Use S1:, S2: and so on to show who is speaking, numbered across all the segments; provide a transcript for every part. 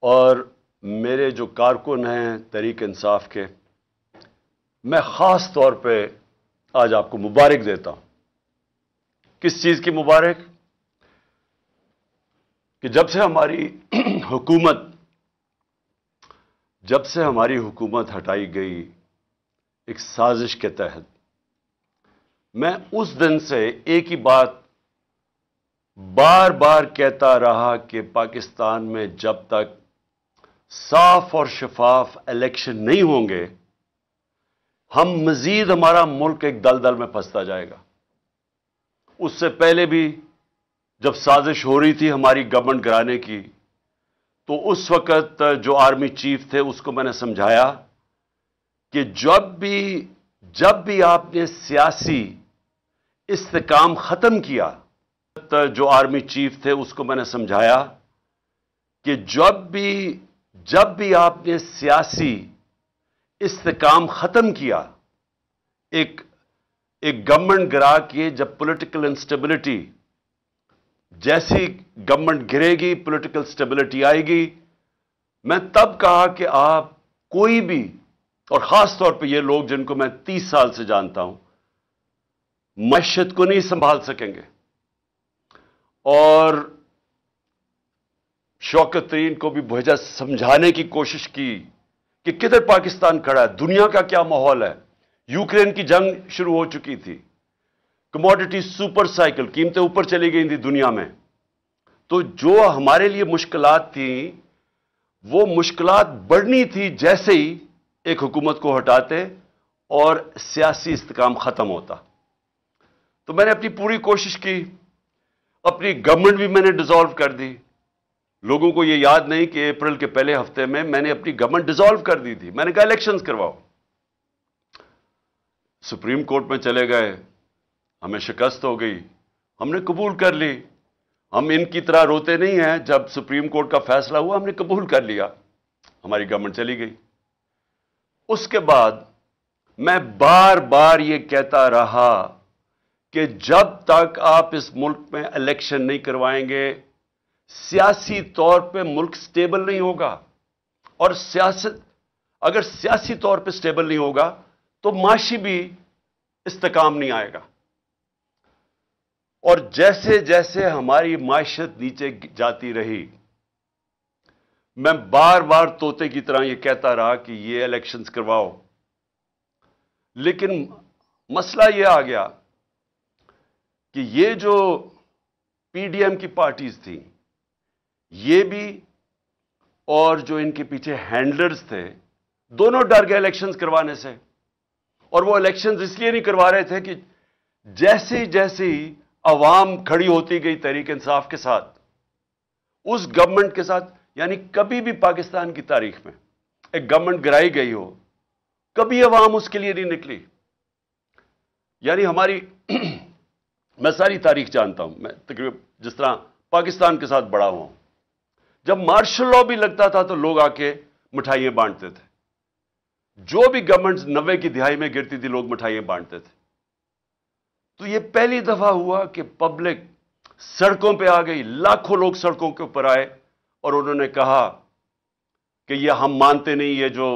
S1: اور میرے جو کارکن ہیں تحریک انصاف کے، میں خاص طور پہ آج آپ کو مبارک دیتا ہوں۔ کس چیز کی مبارک؟ کہ جب سے ہماری حکومت ہٹائی گئی ایک سازش کے تحت، میں اس دن سے ایک ہی بات بار بار کہتا رہا کہ پاکستان میں جب تک صاف اور شفاف الیکشن نہیں ہوں گے، ہمارا ملک ایک دلدل میں پھنستا جائے گا۔ اس سے پہلے بھی جب سازش ہو رہی تھی ہماری گورنمنٹ گرانے کی، تو اس وقت جو آرمی چیف تھے اس کو میں نے سمجھایا کہ جب بھی آپ نے سیاسی استحکام ختم کیا، جو آرمی چیف تھے اس کو میں نے سمجھایا کہ جب بھی آپ نے سیاسی استحکام ختم کیا، ایک گورنمنٹ گرا کے جب پولیٹیکل انسٹیبلٹی، جیسی گورنمنٹ گرے گی پولیٹیکل سٹیبلٹی آئے گی، میں تب کہا کہ آپ کوئی بھی، اور خاص طور پہ یہ لوگ جن کو میں 30 سال سے جانتا ہوں، معیشت کو نہیں سنبھال سکیں گے۔ اور شوکت ترین کو بھی بھیجا سمجھانے کی کوشش کی کہ کدھر پاکستان کھڑا ہے، دنیا کا کیا ماحول ہے۔ یوکرین کی جنگ شروع ہو چکی تھی، کموڈٹی سپر سائیکل، قیمتیں اوپر چلی گئی تھیں دنیا میں۔ تو جو ہمارے لیے مشکلات تھیں، وہ مشکلات بڑھنی تھی جیسے ہی ایک حکومت کو ہٹاتے اور سیاسی استحکام ختم ہوتا۔ تو میں نے اپنی پوری کوشش کی، اپنی گورنمنٹ بھی میں نے ڈیزالو کر دی۔ لوگوں کو یہ یاد نہیں کہ اپریل کے پہلے ہفتے میں نے اپنی گورنمنٹ ڈیزالو کر دی تھی۔ میں نے کہا الیکشنز کرواؤ۔ سپریم کورٹ میں چلے گئے، ہمیں شکست ہو گئی، ہم نے قبول کر لی۔ ہم ان کی طرح روتے نہیں ہیں، جب سپریم کورٹ کا فیصلہ ہوا ہم نے قبول کر لیا، ہماری گورنمنٹ چلی گئی۔ اس کے بعد میں بار بار یہ کہتا رہا کہ جب تک آپ اس ملک میں الیکشن نہیں کروائیں گے، سیاسی طور پہ ملک سٹیبل نہیں ہوگا، اور اگر سیاسی طور پہ سٹیبل نہیں ہوگا تو معاشی بھی استحکام نہیں آئے گا۔ اور جیسے جیسے ہماری معیشت نیچے جاتی رہی، میں بار بار طوطے کی طرح یہ کہتا رہا کہ یہ الیکشنز کرواؤ۔ لیکن مسئلہ یہ آ گیا کہ یہ جو پی ڈی ایم کی پارٹیز تھیں، یہ بھی اور جو ان کے پیچھے ہینڈلرز تھے، دونوں ڈر گئے الیکشنز کروانے سے۔ اور وہ الیکشنز اس لیے نہیں کروا رہے تھے کہ جیسے ہی عوام کھڑی ہوتی گئی تحریک انصاف کے ساتھ، اس گورنمنٹ کے ساتھ، یعنی کبھی بھی پاکستان کی تاریخ میں ایک گورنمنٹ گرائی گئی ہو، کبھی عوام اس کے لیے نہیں نکلی۔ یعنی میں ساری تاریخ جانتا ہوں، میں تقریباً جس طرح پاکستان کے ساتھ بڑا ہوا ہوں، جب مارشل لاء بھی لگتا تھا تو لوگ آ کے مٹھائیاں بانٹتے تھے۔ جو بھی گورنمنٹ 90 کی دہائی میں گرتی تھی، لوگ مٹھائیاں بانٹتے تھے۔ تو یہ پہلی دفعہ ہوا کہ پبلک سڑکوں پہ آ گئی، لاکھوں لوگ سڑکوں کے اوپر آئے اور انہوں نے کہا کہ یہ ہم مانتے نہیں، یہ جو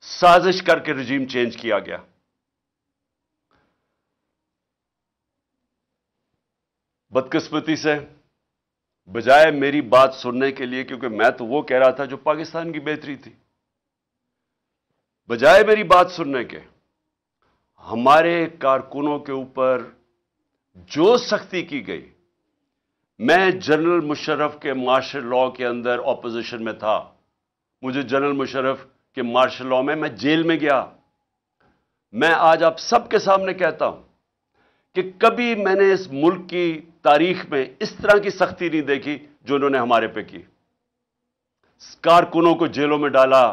S1: سازش کر کے رجیم چینج کیا گیا۔ بدقسمتی سے بجائے میری بات سننے کے لیے، کیونکہ میں تو وہ کہہ رہا تھا جو پاکستان کی بہتری تھی، بجائے میری بات سننے کے ہمارے کارکنوں کے اوپر جو سختی کی گئی۔ میں جنرل مشرف کے مارشل لاء کے اندر اپوزیشن میں تھا، مجھے جنرل مشرف کے مارشل لاء میں جیل میں گیا۔ میں آج آپ سب کے سامنے کہتا ہوں کہ کبھی میں نے اس ملک کی تاریخ میں اس طرح کی سختی نہیں دیکھی جو انہوں نے ہمارے پہ کی۔ کارکنوں کو جیلوں میں ڈالا۔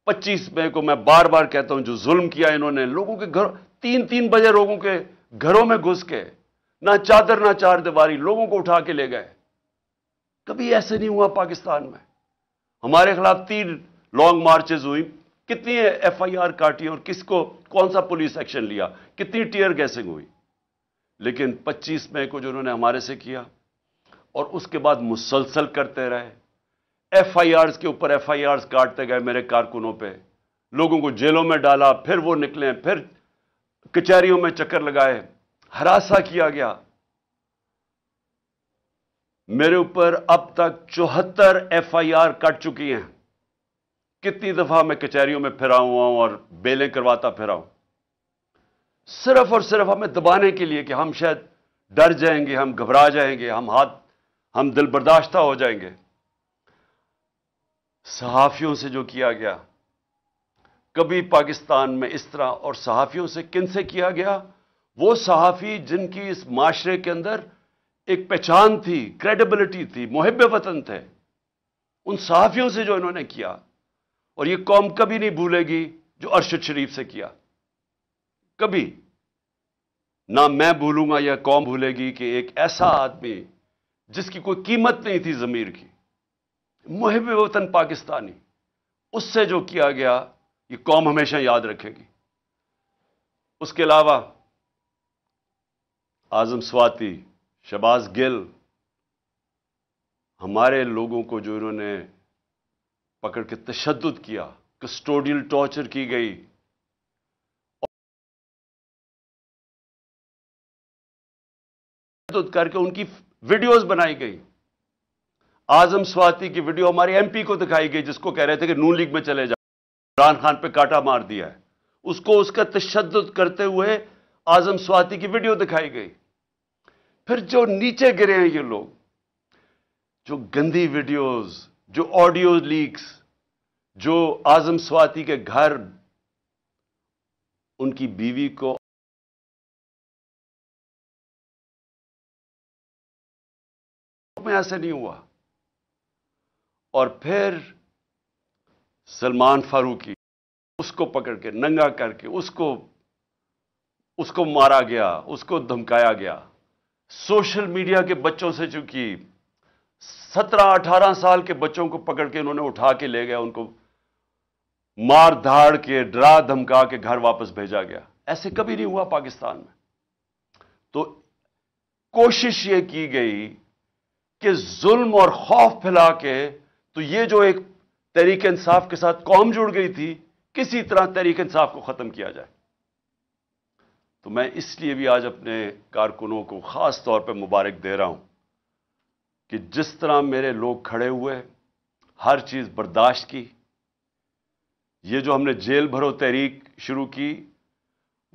S1: 25 مئی کو میں بار بار کہتا ہوں جو ظلم کیا انہوں نے، لوگوں کے گھر 3 بجے لوگوں کے گھروں میں گھس کے، نہ چادر نہ چار دیواری، لوگوں کو اٹھا کے لے گئے۔ کبھی ایسے نہیں ہوا پاکستان میں۔ ہمارے خلاف 3 لانگ مارچز ہوئی، کتنی ایف آئی آر کاٹی اور کس کو کون سا پولیس ایکشن لیا، کتنی ٹیئر گیسنگ ہوئی۔ لیکن 25 مئی کو جو انہوں نے ہمارے سے کیا، اور اس کے بعد مسلسل کرتے رہے، FIRs کے اوپر FIRs کاٹتے گئے میرے کارکنوں پہ، لوگوں کو جیلوں میں ڈالا، پھر وہ نکلے، پھر کچہریوں میں چکر لگائے، ہراساں کیا گیا۔ میرے اوپر اب تک 74 FIR کٹ چکی ہیں۔ کتنی دفعہ میں کچہریوں میں پھرا ہوا ہوں اور بیلیں کرواتا پھرا ہوں، صرف اور صرف ہمیں دبانے کے لیے کہ ہم شاید ڈر جائیں گے، ہم گھبرا جائیں گے، ہم دل برداشتہ ہو جائیں گے۔ صحافیوں سے جو کیا گیا، کبھی پاکستان میں اس طرح، اور صحافیوں سے کن سے کیا گیا؟ وہ صحافی جن کی اس معاشرے کے اندر ایک پہچان تھی، کریڈیبلٹی تھی، محب وطن تھے، ان صحافیوں سے جو انہوں نے کیا، اور یہ قوم کبھی نہیں بھولے گی جو ارشد شریف سے کیا، کبھی نہ میں بھولوں گا یا قوم بھولے گی کہ ایک ایسا آدمی جس کی کوئی قیمت نہیں تھی ضمیر کی، محب وطن پاکستانی، اس سے جو کیا گیا یہ قوم ہمیشہ یاد رکھے گی۔ اس کے علاوہ اعظم سواتی، شہباز گل، ہمارے لوگوں کو جو انہوں نے پکڑ کے تشدد کیا، کسٹوڈیل ٹارچر کی گئی، تشدد کر کے ان کی ویڈیوز بنائی گئی۔ اعظم سواتی کی ویڈیو ہمارے MP کو دکھائی گئی جس کو کہہ رہے تھے کہ نون لیگ میں چلے جا، عمران خان پہ کاٹا مار دیا ہے، اس کو اس کا تشدد کرتے ہوئے اعظم سواتی کی ویڈیو دکھائی گئی۔ پھر جو نیچے گرے ہیں یہ لوگ، جو گندی ویڈیوز، جو آڈیو لیکس، جو اعظم سواتی کے گھر ان کی بیوی کو میں ایسے نہیں ہوا، اور پھر سلمان فاروقی، اس کو پکڑ کے ننگا کر کے اس کو مارا گیا، اس کو دھمکایا گیا۔ سوشل میڈیا کے بچوں سے چونکہ 17-18 سال کے بچوں کو پکڑ کے انہوں نے اٹھا کے لے گیا، ان کو مار دھاڑ کے ڈرا دھمکا کے گھر واپس بھیجا گیا۔ ایسے کبھی نہیں ہوا پاکستان میں۔ تو کوشش یہ کی گئی کہ ظلم اور خوف پھیلا کے، تو یہ جو ایک تحریک انصاف کے ساتھ قوم جڑ گئی تھی، کسی طرح تحریک انصاف کو ختم کیا جائے۔ تو میں اس لیے بھی آج اپنے کارکنوں کو خاص طور پہ مبارک دے رہا ہوں کہ جس طرح میرے لوگ کھڑے ہوئے، ہر چیز برداشت کی۔ یہ جو ہم نے جیل بھرو تحریک شروع کی،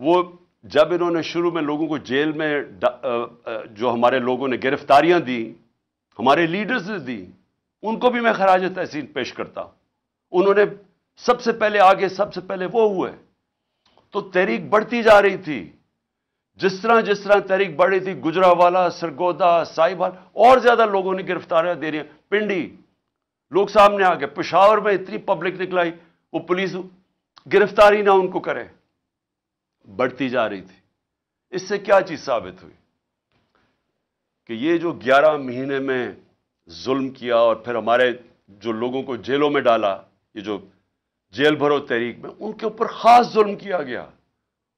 S1: وہ جب انہوں نے شروع میں لوگوں کو جیل میں جو ہمارے لوگوں نے گرفتاریاں دی، ہمارے لیڈرز نے دی، ان کو بھی میں خراج تحسین پیش کرتا ہوں۔ انہوں نے سب سے پہلے آگے، سب سے پہلے وہ ہوئے، تو تحریک بڑھتی جا رہی تھی۔ جس طرح تحریک بڑھ رہی تھی، گجرانوالہ، سرگودا، ساہیوال، اور زیادہ لوگوں نے گرفتاریاں دے رہی ہیں، پنڈی لوگ سامنے آ گئے، پشاور میں اتنی پبلک نکلائی، وہ پولیس گرفتاری نہ ان کو کرے، بڑھتی جا رہی تھی۔ اس سے کیا چیز ثابت ہوئی کہ یہ جو 11 مہینے میں ظلم کیا، اور پھر ہمارے جو لوگوں کو جیلوں میں ڈالا، یہ جو جیل بھرو تحریک میں، ان کے اوپر خاص ظلم کیا گیا،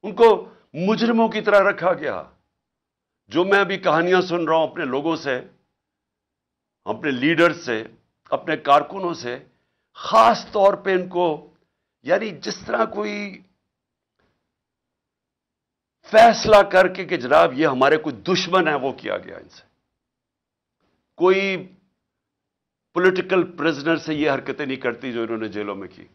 S1: ان کو مجرموں کی طرح رکھا گیا۔ جو میں ابھی کہانیاں سن رہا ہوں اپنے لوگوں سے، اپنے لیڈر سے، اپنے کارکنوں سے، خاص طور پہ ان کو، یعنی جس طرح کوئی فیصلہ کر کے کہ جناب یہ ہمارے کوئی دشمن ہے، وہ کیا گیا ان سے۔ کوئی پولیٹیکل پرزنر سے یہ حرکتیں نہیں کرتی جو انہوں نے جیلوں میں کی۔